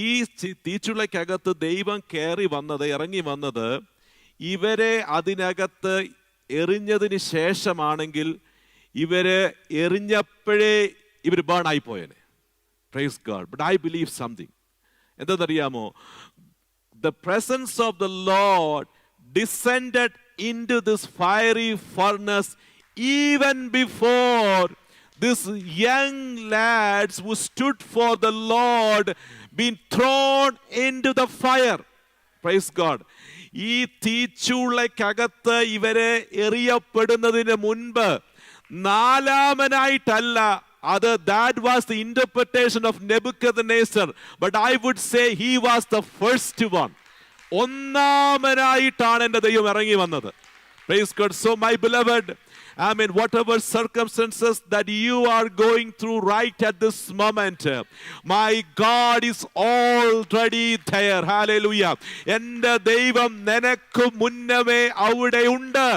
ഈ തീച്ചുളയ്ക്കകത്ത് ദൈവം ഇറങ്ങി വന്നത് ഇവരെ അതിനകത്ത് എറിഞ്ഞതിന് ശേഷമാണെങ്കിൽ ഇവര് എറിഞ്ഞപ്പോഴേ ഇവർ ബേൺ ആയിപ്പോയനെ. Praise God. But I believe something. എന്തെന്നറിയാമോ? The presence of the Lord descended into this fiery furnace even before these young lads who stood for the Lord been thrown into the fire. Praise God. ഈ തീച്ചൂളയ്ക്കകത്ത് ഇവരെ എറിയപ്പെടുന്നതിന് മുൻപ് നാലാമനായിട്ടല്ല, that was the interpretation of Nebuchadnezzar, but I would say he was the first one. ഒന്നാമനായിട്ടാണ് എൻ്റെ ദൈവം ഇറങ്ങി വന്നത്. Praise God. So my beloved, whatever circumstances that you are going through right at this moment, my God is already there. Hallelujah. എൻ്റെ ദൈവം നിനക്ക് മുന്നമേ അവിടെ ഉണ്ട്.